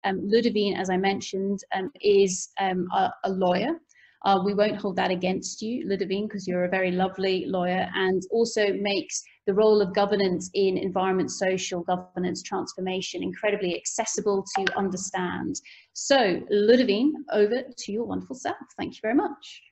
Ludivine, as I mentioned, is a lawyer. We won't hold that against you, Ludivine, because you're a very lovely lawyer, and also makes the role of governance in environment, social governance transformation incredibly accessible to understand. So, Ludivine, over to your wonderful self. Thank you very much.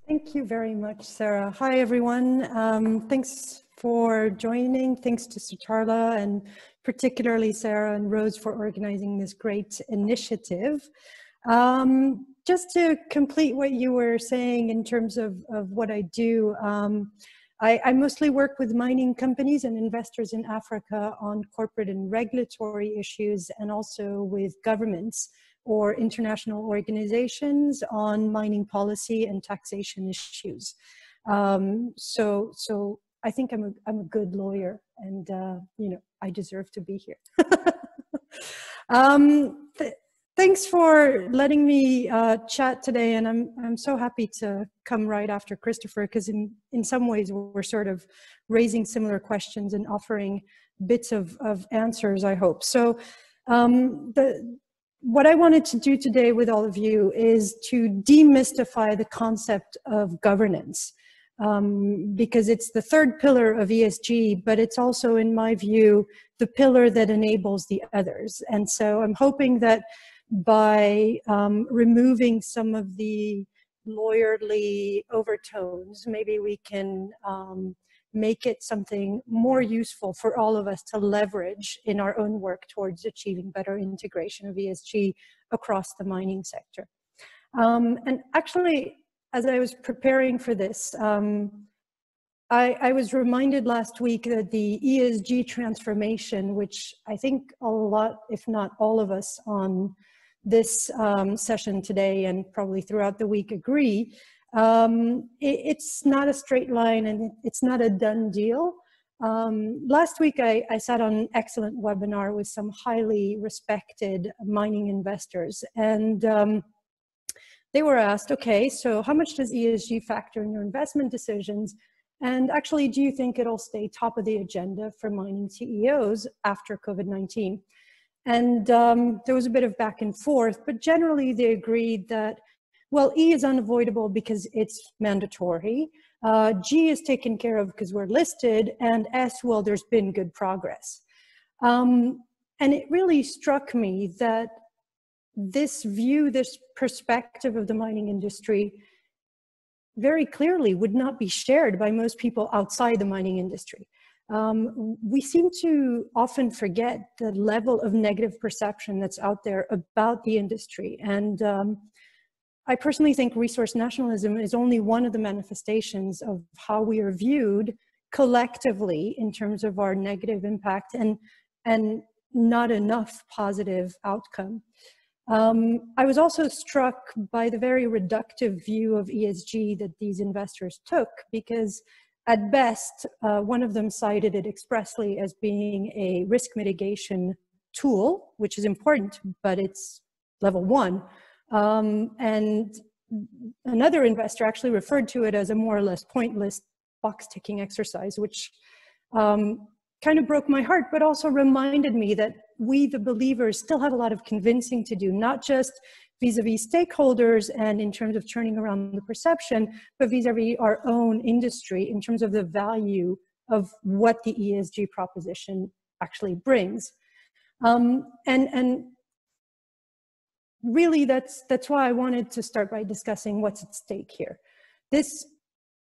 Thank you very much, Sarah. Hi, everyone. Thanks for joining. Thanks to Sucharla and particularly Sarah and Rose for organizing this great initiative. Just to complete what you were saying in terms of what I do, I mostly work with mining companies and investors in Africa on corporate and regulatory issues, and also with governments or international organizations on mining policy and taxation issues. So I think I'm a good lawyer, and you know, I deserve to be here. Thanks for letting me chat today, and I'm so happy to come right after Christopher, because in some ways we're sort of raising similar questions and offering bits of answers, I hope. So what I wanted to do today with all of you is to demystify the concept of governance, because it's the third pillar of ESG, but it's also, in my view, the pillar that enables the others. And so I'm hoping that by removing some of the lawyerly overtones, maybe we can make it something more useful for all of us to leverage in our own work towards achieving better integration of ESG across the mining sector. And actually, as I was preparing for this, I was reminded last week that the ESG transformation, which I think a lot, if not all of us on this session today and probably throughout the week agree, it's not a straight line and it's not a done deal. Last week I sat on an excellent webinar with some highly respected mining investors, and they were asked, okay, so how much does ESG factor in your investment decisions? And actually, do you think it'll stay top of the agenda for mining CEOs after COVID-19? And there was a bit of back and forth, but generally they agreed that, well, E is unavoidable because it's mandatory. G is taken care of because we're listed, and S, well, there's been good progress. And it really struck me that this view, this perspective of the mining industry very clearly would not be shared by most people outside the mining industry. We seem to often forget the level of negative perception that's out there about the industry. And I personally think resource nationalism is only one of the manifestations of how we are viewed collectively in terms of our negative impact and not enough positive outcome. I was also struck by the very reductive view of ESG that these investors took, because at best, one of them cited it expressly as being a risk mitigation tool, which is important, but it's level 1. And another investor actually referred to it as a more or less pointless box-ticking exercise, which kind of broke my heart, but also reminded me that we, the believers, still have a lot of convincing to do, not just vis-a-vis stakeholders and in terms of turning around the perception, but vis-a-vis our own industry in terms of the value of what the ESG proposition actually brings. And really, that's why I wanted to start by discussing what's at stake here. This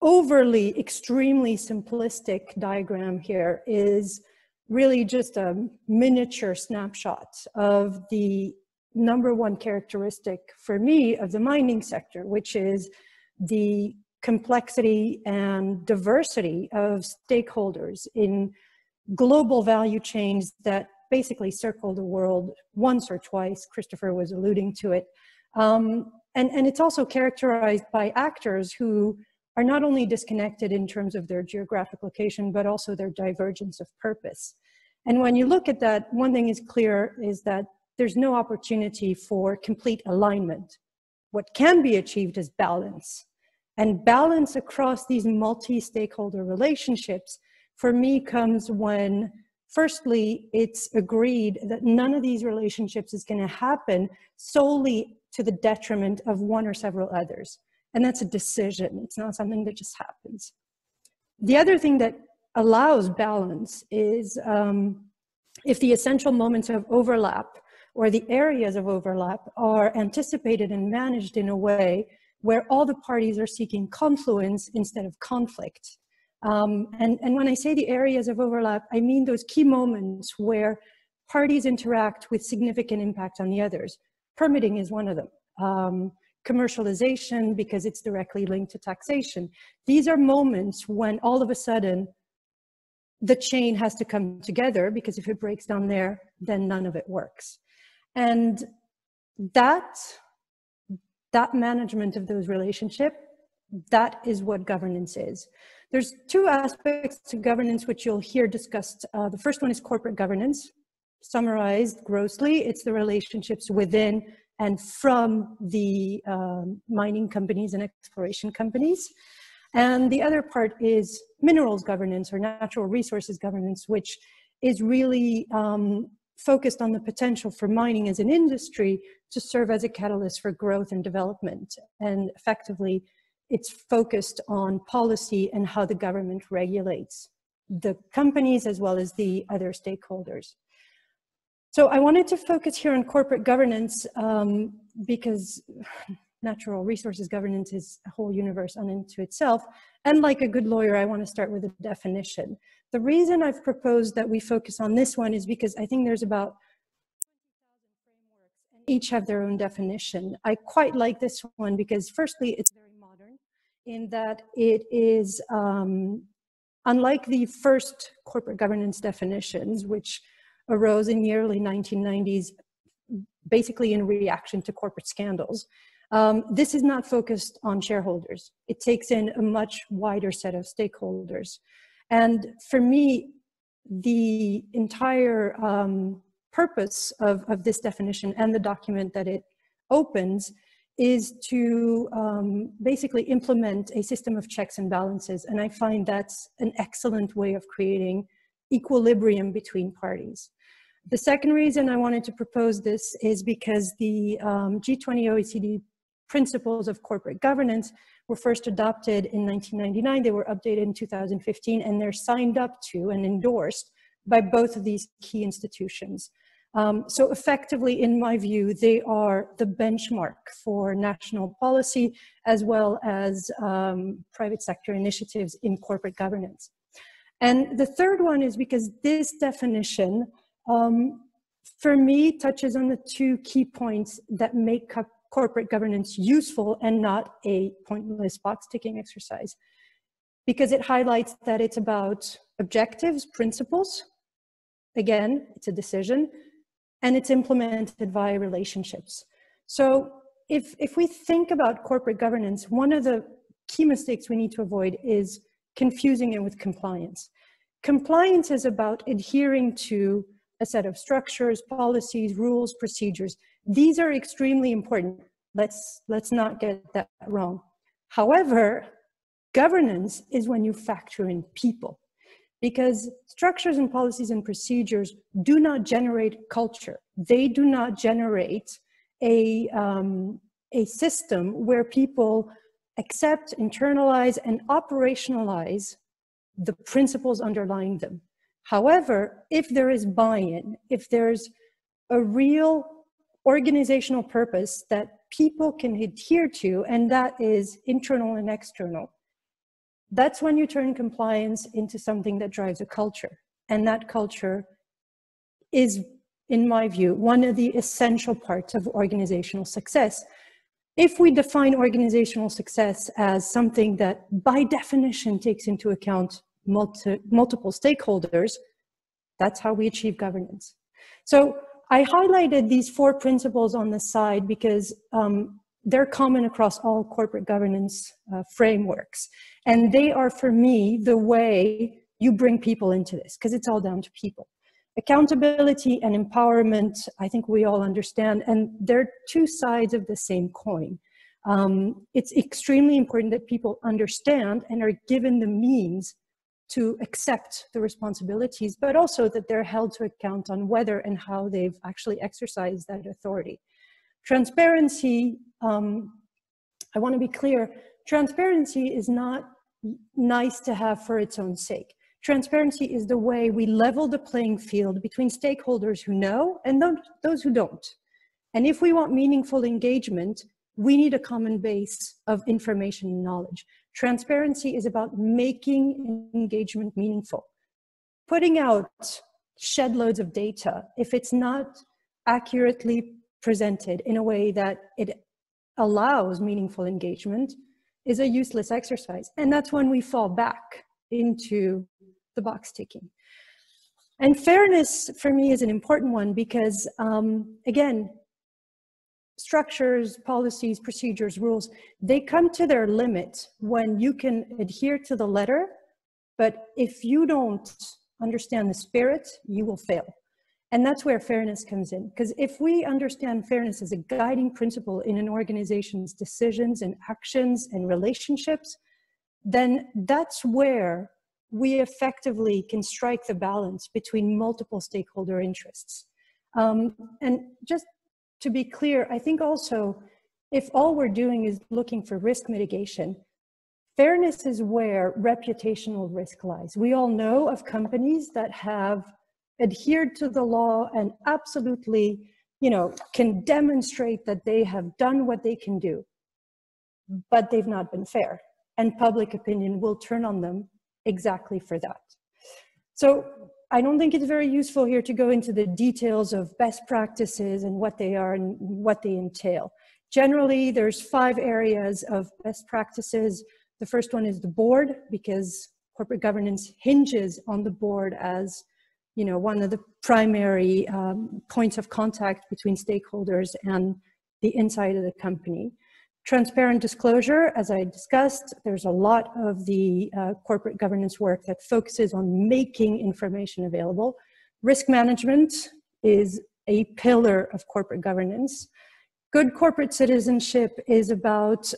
overly, extremely simplistic diagram here is really just a miniature snapshot of the #1 characteristic for me of the mining sector, which is the complexity and diversity of stakeholders in global value chains that basically circle the world once or twice. Christopher was alluding to it. And it's also characterized by actors who are not only disconnected in terms of their geographic location, but also their divergence of purpose. And when you look at that, one thing is clear is that there's no opportunity for complete alignment. What can be achieved is balance. And balance across these multi-stakeholder relationships, for me, comes when Firstly, it's agreed that none of these relationships is going to happen solely to the detriment of one or several others. And that's a decision. It's not something that just happens. The other thing that allows balance is if the essential moments of overlap or the areas of overlap are anticipated and managed in a way where all the parties are seeking confluence instead of conflict. And when I say the areas of overlap, I mean those key moments where parties interact with significant impact on the others. Permitting is one of them. Commercialization, because it's directly linked to taxation. These are moments when all of a sudden the chain has to come together, because if it breaks down there, then none of it works. And that management of those relationships, that is what governance is. There's two aspects to governance which you'll hear discussed. The first one is corporate governance. Summarized grossly, it's the relationships within and from the mining companies and exploration companies. And the other part is minerals governance or natural resources governance, which is really focused on the potential for mining as an industry to serve as a catalyst for growth and development. And effectively, it's focused on policy and how the government regulates the companies as well as the other stakeholders. So I wanted to focus here on corporate governance because natural resources governance is a whole universe unto itself. And like a good lawyer, I want to start with a definition. The reason I've proposed that we focus on this one is because I think there's about 20,000 frameworks and each have their own definition. I quite like this one because firstly, it's very modern in that it is, unlike the first corporate governance definitions, which arose in the early 1990s, basically in reaction to corporate scandals. This is not focused on shareholders. It takes in a much wider set of stakeholders. And for me, the entire purpose of this definition and the document that it opens is to basically implement a system of checks and balances. And I find that's an excellent way of creating equilibrium between parties. The second reason I wanted to propose this is because the G20 OECD principles of corporate governance were first adopted in 1999. They were updated in 2015, and they're signed up to and endorsed by both of these key institutions. So effectively, in my view, they are the benchmark for national policy as well as private sector initiatives in corporate governance. And the third one is because this definition, for me, touches on the two key points that make corporate governance useful and not a pointless box-ticking exercise. Because it highlights that it's about objectives, principles. Again, it's a decision, and it's implemented via relationships. So if we think about corporate governance, one of the key mistakes we need to avoid is confusing it with compliance. Compliance is about adhering to a set of structures, policies, rules, procedures. These are extremely important. Let's not get that wrong. However, governance is when you factor in people, because structures and policies and procedures do not generate culture. They do not generate a system where people accept, internalize, and operationalize the principles underlying them. However, if there is buy-in, if there's a real organizational purpose that people can adhere to, and that is internal and external, that's when you turn compliance into something that drives a culture. And that culture is, in my view, one of the essential parts of organizational success. If we define organizational success as something that by definition takes into account multiple stakeholders, that's how we achieve governance. So I highlighted these 4 principles on the side because they're common across all corporate governance frameworks. And they are, for me, the way you bring people into this, because it's all down to people. Accountability and empowerment, I think we all understand, and they're 2 sides of the same coin. It's extremely important that people understand and are given the means to accept the responsibilities, but also that they're held to account on whether and how they've actually exercised that authority. Transparency, I want to be clear, transparency is not nice to have for its own sake. Transparency is the way we level the playing field between stakeholders who know and those who don't. And if we want meaningful engagement, we need a common base of information and knowledge. Transparency is about making engagement meaningful. Putting out shed loads of data, if it's not accurately presented in a way that it allows meaningful engagement, is a useless exercise. And that's when we fall back into the box ticking. And fairness for me is an important one because, again, structures, policies, procedures, rules, they come to their limit when you can adhere to the letter, but if you don't understand the spirit, you will fail. And that's where fairness comes in, because if we understand fairness as a guiding principle in an organization's decisions and actions and relationships, then that's where we effectively can strike the balance between multiple stakeholder interests. And just to be clear, I think also, if all we're doing is looking for risk mitigation, fairness is where reputational risk lies. We all know of companies that have adhered to the law and absolutely, can demonstrate that they have done what they can do, but they've not been fair. And public opinion will turn on them exactly for that. So I don't think it's very useful here to go into the details of best practices and what they are and what they entail. Generally, there's 5 areas of best practices. The first one is the board, because corporate governance hinges on the board as one of the primary points of contact between stakeholders and the inside of the company. Transparent disclosure, as I discussed, there's a lot of the corporate governance work that focuses on making information available. Risk management is a pillar of corporate governance. Good corporate citizenship is about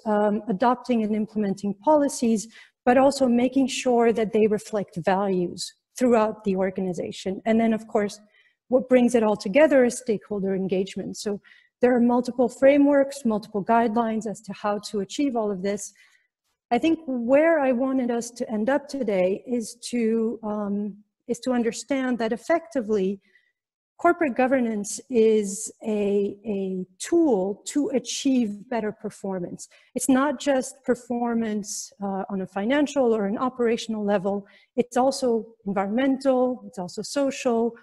adopting and implementing policies, but also making sure that they reflect values throughout the organization. And then, of course, what brings it all together is stakeholder engagement. So there are multiple frameworks, multiple guidelines as to how to achieve all of this. I think where I wanted us to end up today is to understand that effectively corporate governance is a tool to achieve better performance. It's not just performance on a financial or an operational level. It's also environmental, it's also social.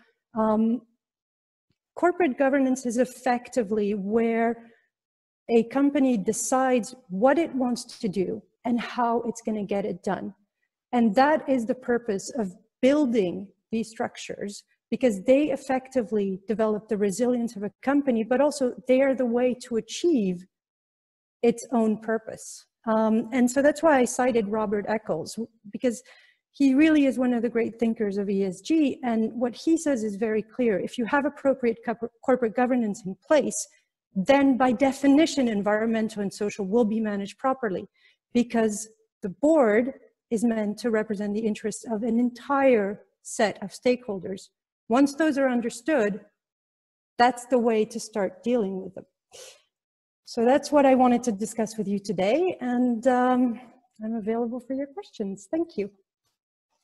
Corporate governance is effectively where a company decides what it wants to do and how it's going to get it done. And that is the purpose of building these structures, because they effectively develop the resilience of a company, but also they are the way to achieve its own purpose. And so that's why I cited Robert Eccles, because he really is one of the great thinkers of ESG. And what he says is very clear. If you have appropriate corporate governance in place, then by definition, environmental and social will be managed properly, because the board is meant to represent the interests of an entire set of stakeholders. Once those are understood, that's the way to start dealing with them. So that's what I wanted to discuss with you today, and I'm available for your questions. Thank you.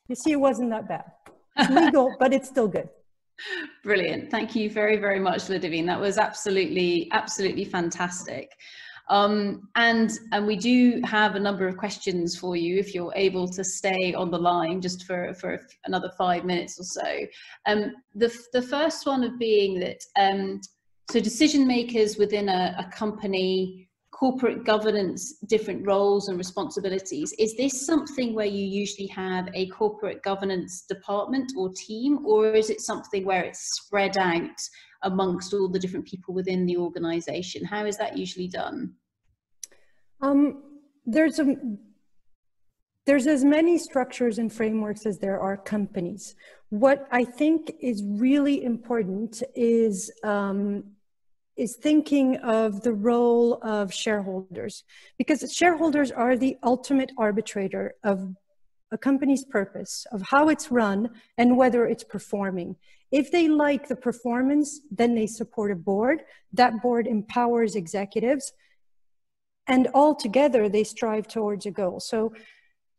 You see, it wasn't that bad. It's legal, but it's still good. Brilliant. Thank you very, very much, Ludivine. That was absolutely fantastic. And we do have a number of questions for you if you're able to stay on the line just for another 5 minutes or so. The first one of being that, so decision makers within a company, corporate governance, different roles and responsibilities, is this something where you usually have a corporate governance department or team, or is it something where it's spread out amongst all the different people within the organization? How is that usually done? There's as many structures and frameworks as there are companies. What I think is really important is thinking of the role of shareholders, because shareholders are the ultimate arbitrator of a company's purpose, of how it's run, and whether it's performing. If they like the performance, then they support a board. That board empowers executives, and all together they strive towards a goal. So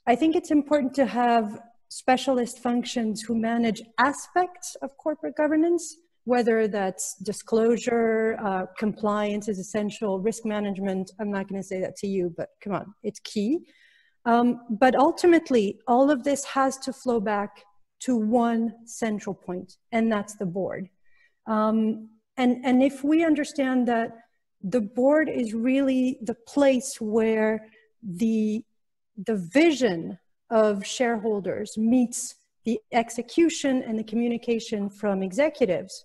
I think it's important to have specialist functions who manage aspects of corporate governance, whether that's disclosure, compliance is essential, risk management. I'm not going to say that to you, but come on, it's key. But ultimately, all of this has to flow back to one central point, and that's the board. And if we understand that the board is really the place where the vision of shareholders meets the execution and the communication from executives,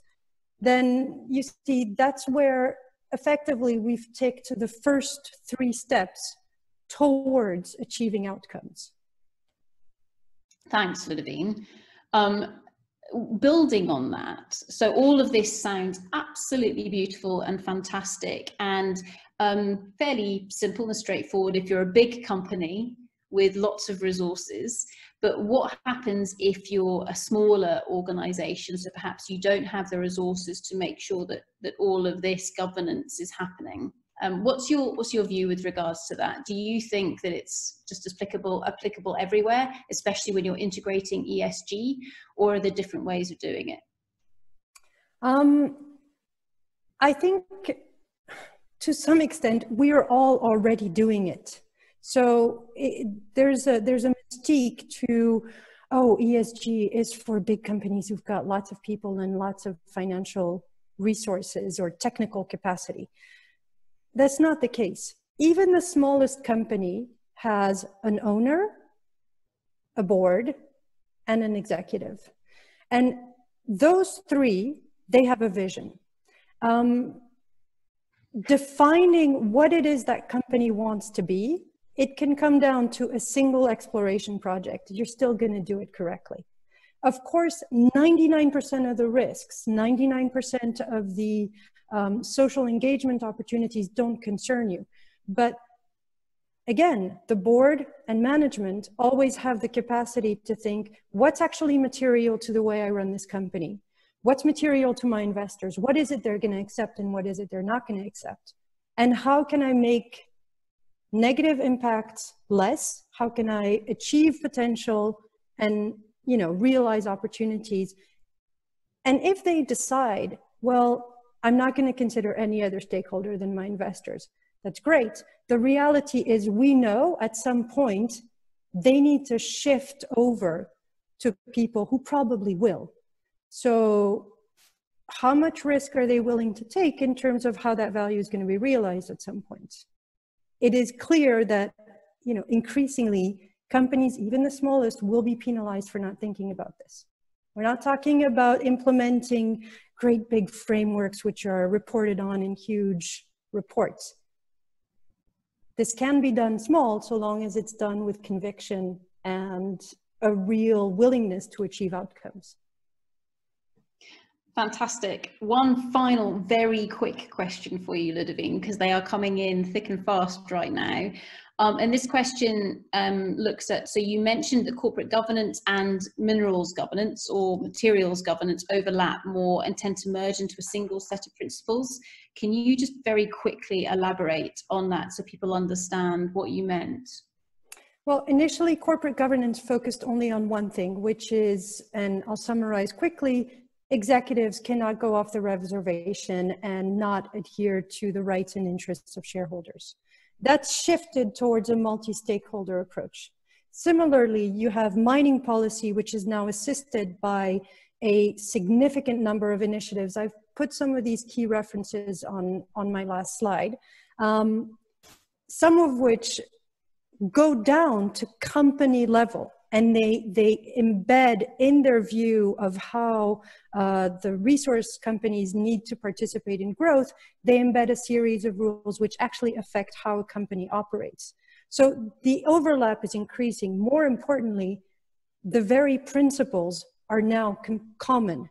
then you see that's where effectively we've taken the first 3 steps towards achieving outcomes. Thanks, Ludivine. Building on that, so all of this sounds absolutely beautiful and fantastic, and fairly simple and straightforward if you're a big company with lots of resources. But what happens if you're a smaller organization, so perhaps you don't have the resources to make sure that all of this governance is happening? What's your view with regards to that? Do you think that it's just applicable everywhere, especially when you're integrating ESG, or are there different ways of doing it? I think to some extent we are all already doing it. So there's a mystique to, oh, ESG is for big companies who've got lots of people and lots of financial resources or technical capacity. That's not the case. Even the smallest company has an owner, a board, and an executive. And those 3, they have a vision. Defining what it is that company wants to be, it can come down to a single exploration project. You're still going to do it correctly. Of course, 99% of the risks, 99% of the social engagement opportunities don't concern you. But again, the board and management always have the capacity to think, what's actually material to the way I run this company? What's material to my investors? What is it they're going to accept and what is it they're not going to accept? And how can I make negative impacts less? How can I achieve potential and, you know, realize opportunities? And if they decide, well, I'm not going to consider any other stakeholder than my investors, that's great. The reality is we know at some point they need to shift over to people who probably will. So how much risk are they willing to take in terms of how that value is going to be realized at some point? It is clear that, you know, increasingly companies, even the smallest, will be penalized for not thinking about this. We're not talking about implementing great big frameworks which are reported on in huge reports. This can be done small so long as it's done with conviction and a real willingness to achieve outcomes. Fantastic. One final very quick question for you, Ludivine, because they are coming in thick and fast right now. And this question looks at, so you mentioned that corporate governance and minerals governance or materials governance overlap more and tend to merge into a single set of principles. Can you just very quickly elaborate on that so people understand what you meant? Well, initially corporate governance focused only on one thing, which is, and I'll summarize quickly, executives cannot go off the reservation and not adhere to the rights and interests of shareholders. That's shifted towards a multi-stakeholder approach. Similarly, you have mining policy, which is now assisted by a significant number of initiatives. I've put some of these key references on my last slide, some of which go down to company level. And they embed in their view of how the resource companies need to participate in growth, they embed a series of rules which actually affect how a company operates. So the overlap is increasing. More importantly, the very principles are now common.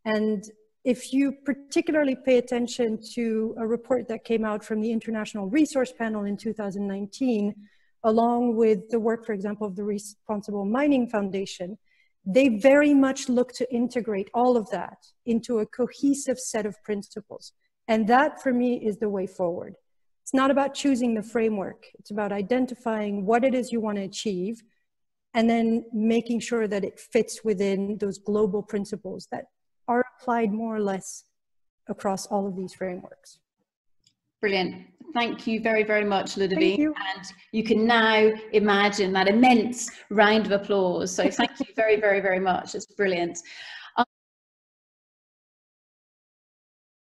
And if you particularly pay attention to a report that came out from the International Resource Panel in 2019, along with the work, for example, of the Responsible Mining Foundation, they very much look to integrate all of that into a cohesive set of principles. And that, for me, is the way forward. It's not about choosing the framework. It's about identifying what it is you want to achieve and then making sure that it fits within those global principles that are applied more or less across all of these frameworks. Brilliant. Thank you very, very much, Ludivine. Thank you. And you can now imagine that immense round of applause. So thank you very, very, very much. It's brilliant.